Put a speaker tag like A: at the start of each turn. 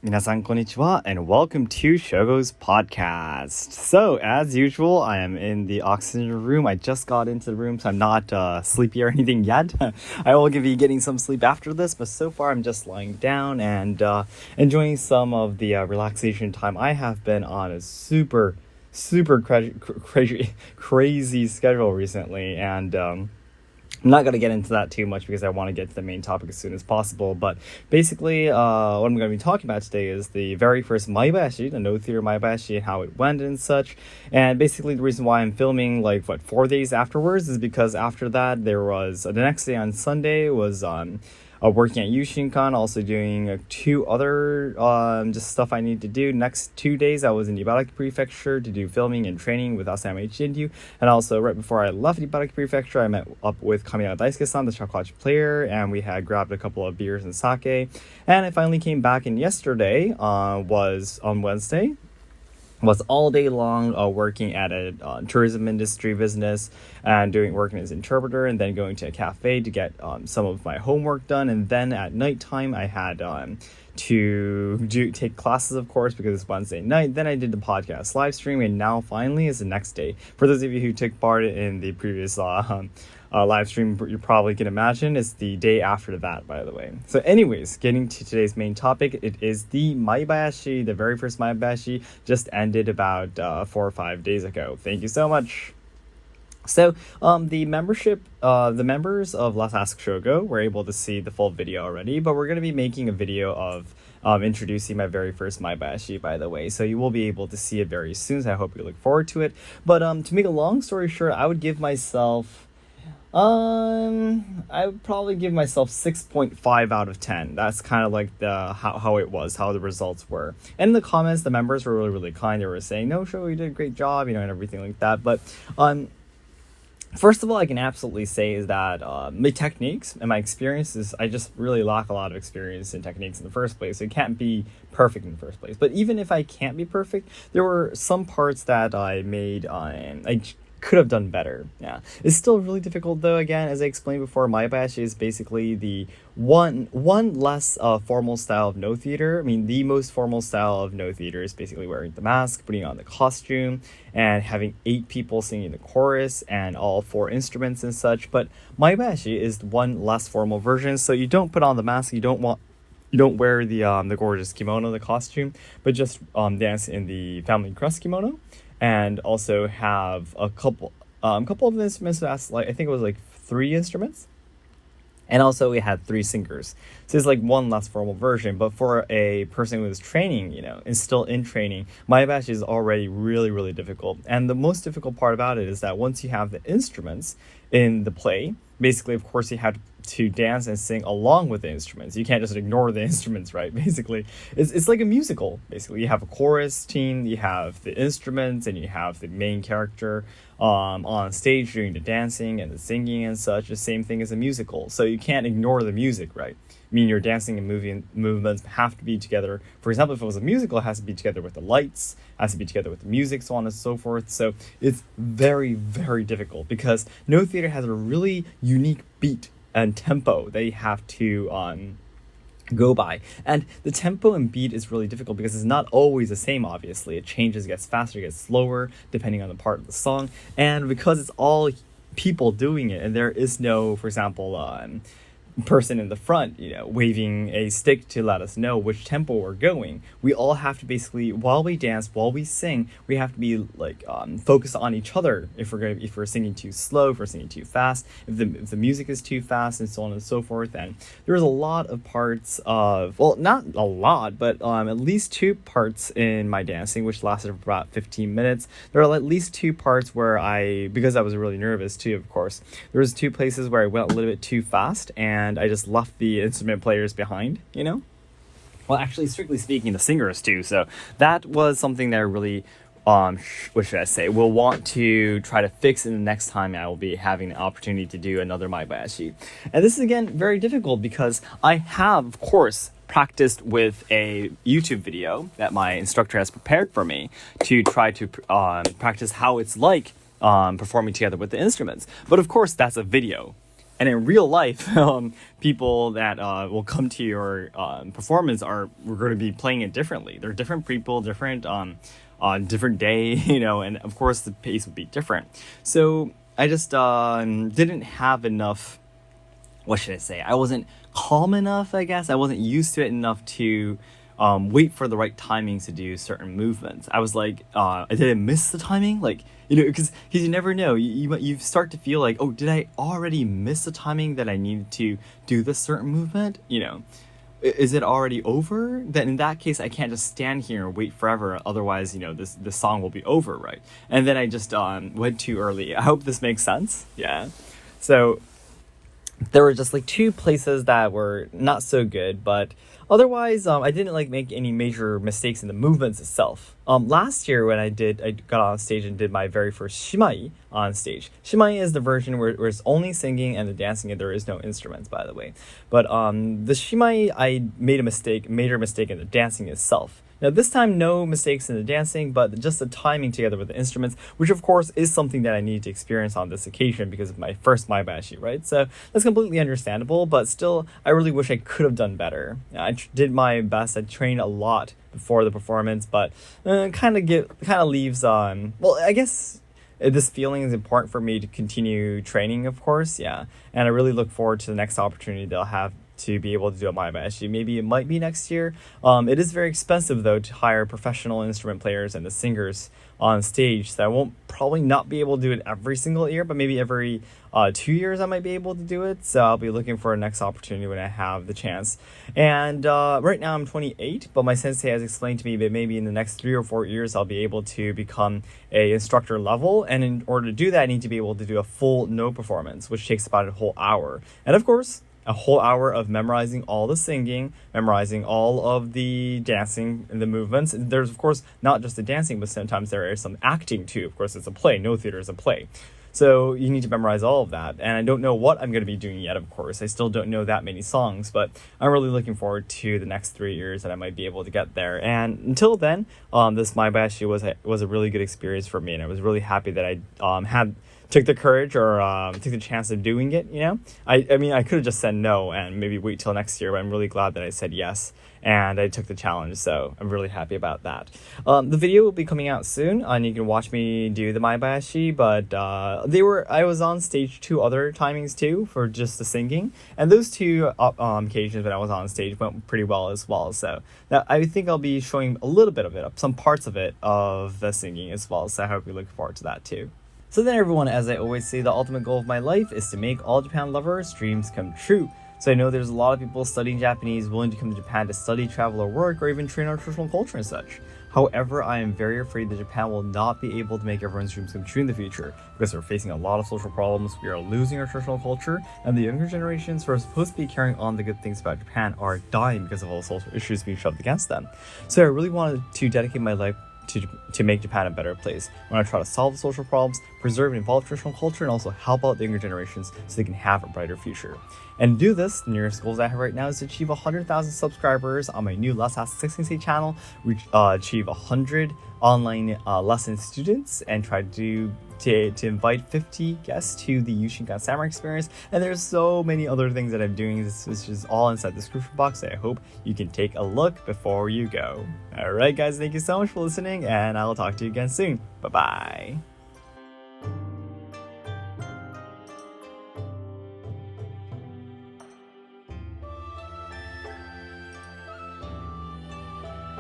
A: Minasan konnichiwa and welcome to Shogo's podcast. So, as usual, I am in the oxygen room. I just got into the room, so I'm not sleepy or anything yet. I will be getting some sleep after this, but so far I'm just lying down and enjoying some of the relaxation time. I have been on a super crazy schedule recently, and I'm not going to get into that too much because I want to get to the main topic as soon as possible. But basically, what I'm going to be talking about today is the very first Maibayashi, the no theater Maibayashi, and how it went and such. And basically, the reason why I'm filming 4 days afterwards is because after that, there was the next day on Sunday was working at Yushinkan, also doing 2 other just stuff I need to do. Next 2 days, I was in Ibaraki Prefecture to do filming and training with Asayama Ichiden. And also, right before I left Ibaraki Prefecture, I met up with Kamiya Daisuke-san, the shakuhachi player, and we had grabbed a couple of beers and sake. And I finally came back, and yesterday was on Wednesday. Was all day long working at a tourism industry business and working as an interpreter, and then going to a cafe to get some of my homework done. And then at nighttime I had to take classes, of course, because it's Wednesday night. Then I did the podcast live stream, and now finally is the next day. For those of you who took part in the previous live stream, you probably can imagine it's the day after that, by the way. So anyways, getting to today's main topic, it is the Maibayashi. The very first Maibayashi just ended about 4 or 5 days ago. Thank you so much. So the members of Let's Ask Shogo were able to see the full video already, but we're going to be making a video of introducing my very first Maibayashi, by the way. So you will be able to see it very soon, so I hope you look forward to it. But to make a long story short, I would give myself I would probably give myself 6.5 out of 10. That's kind of like how it was, how the results were. And in the comments, the members were really kind. They were saying, "No, Show, you did a great job," and everything like that. But first of all, I can absolutely say is that my techniques and my experiences, I just really lack a lot of experience in techniques in the first place. So it can't be perfect in the first place. But even if I can't be perfect, there were some parts that I made I could have done better. Yeah, it's still really difficult though. Again, as I explained before, Maibayashi is basically the one less formal style of no theater. I mean, the most formal style of no theater is basically wearing the mask, putting on the costume, and having 8 people singing the chorus and all 4 instruments and such. But Maibayashi is one less formal version, so you don't put on the mask, you don't wear the gorgeous kimono, the costume, but just dance in the family crest kimono. And also have a couple of instruments. That's I think it was 3 instruments. And also we had 3 singers. So it's one less formal version. But for a person who is training, is still in training, Maibayashi is already really difficult. And the most difficult part about it is that once you have the instruments in the play, basically, of course, you have to dance and sing along with the instruments. You can't just ignore the instruments, right? Basically, it's like a musical. Basically, you have a chorus team, you have the instruments, and you have the main character on stage doing the dancing and the singing and such. The same thing as a musical. So you can't ignore the music, right? I mean, your dancing and movements have to be together. For example, if it was a musical, it has to be together with the lights, has to be together with the music, so on and so forth. So it's very difficult because no theater has a really unique beat and tempo they have to go by. And the tempo and beat is really difficult because it's not always the same, obviously. It changes, gets faster, gets slower, depending on the part of the song. And because it's all people doing it, and there is no, for example, person in the front, waving a stick to let us know which tempo we're going. We all have to basically, while we dance, while we sing, we have to be focused on each other. If we're singing too slow, if we're singing too fast, if the music is too fast, and so on and so forth. And there's a lot of parts of, well, not a lot, but at least 2 parts in my dancing, which lasted for about 15 minutes. There are at least 2 parts where because I was really nervous too, of course, there was 2 places where I went a little bit too fast, and I just left the instrument players behind, Well, actually, strictly speaking, the singers too. So that was something that I really, what should I say, will want to try to fix in the next time I will be having the opportunity to do another Maibayashi. And this is, again, very difficult because I have, of course, practiced with a YouTube video that my instructor has prepared for me to try to practice how it's like performing together with the instruments. But of course, that's a video. And in real life, people that will come to your performance we're going to be playing it differently. They're different people, different on different day, and of course the pace would be different. So I just didn't have enough. What should I say? I wasn't calm enough, I guess. I wasn't used to it enough to wait for the right timings to do certain movements. I was like, did I miss the timing? Like, because you never know. You start to feel like, oh, did I already miss the timing that I needed to do this certain movement? Is it already over? Then in that case, I can't just stand here and wait forever. Otherwise, this song will be over, right? And then I just went too early. I hope this makes sense. Yeah. So there were just like 2 places that were not so good, but otherwise, I didn't like make any major mistakes in the movements itself. Last year when I got on stage and did my very first shimai on stage. Shimai is the version where it's only singing and the dancing, and there is no instruments, by the way. But the shimai, I made a major mistake in the dancing itself. Now, this time, no mistakes in the dancing, but just the timing together with the instruments, which of course is something that I needed to experience on this occasion because of my first Maebayashi, right? So that's completely understandable, but still, I really wish I could have done better. I did my best. I trained a lot before the performance, but kind of leaves on. Well, I guess this feeling is important for me to continue training, of course, yeah. And I really look forward to the next opportunity that I'll have to be able to do a Maebayashi. Maybe it might be next year. It is very expensive, though, to hire professional instrument players and the singers on stage, so I won't probably not be able to do it every single year, but maybe every 2 years I might be able to do it. So I'll be looking for a next opportunity when I have the chance. And right now I'm 28, but my sensei has explained to me that maybe in the next 3 or 4 years I'll be able to become a instructor level, and in order to do that I need to be able to do a full no performance, which takes about a whole hour. And of course, a whole hour of memorizing all the singing, memorizing all of the dancing and the movements. And there's, of course, not just the dancing, but sometimes there is some acting too. Of course, it's a play. No theater is a play. So you need to memorize all of that. And I don't know what I'm going to be doing yet, of course. I still don't know that many songs, but I'm really looking forward to the next 3 years that I might be able to get there. And until then, this Maebayashi was a really good experience for me. And I was really happy that I took the courage or took the chance of doing it, I mean, I could have just said no and maybe wait till next year, but I'm really glad that I said yes and I took the challenge, so I'm really happy about that. The video will be coming out soon, and you can watch me do the Maebayashi, but I was on stage 2 other timings too for just the singing, and those 2 occasions when I was on stage went pretty well as well, so now I think I'll be showing a little bit of it, some parts of it, of the singing as well, so I hope you look forward to that too. So then everyone, as I always say, the ultimate goal of my life is to make all Japan lovers' dreams come true. So I know there's a lot of people studying Japanese willing to come to Japan to study, travel, or work, or even train our traditional culture and such. However, I am very afraid that Japan will not be able to make everyone's dreams come true in the future, because we're facing a lot of social problems, we are losing our traditional culture, and the younger generations who are supposed to be carrying on the good things about Japan are dying because of all the social issues being shoved against them. So I really wanted to dedicate my life to make Japan a better place. I want to try to solve the social problems, preserve and evolve traditional culture, and also help out the younger generations so they can have a brighter future. And to do this, the nearest goals I have right now is to achieve 100,000 subscribers on my new Let's Ask Seki Sensei channel, achieve 100 online lesson students, and try to invite 50 guests to the Yushinkan Samurai experience. And there's so many other things that I'm doing. This is just all inside the description box. I hope you can take a look before you go. Alright guys, thank you so much for listening, and I'll talk to you again soon. Bye bye.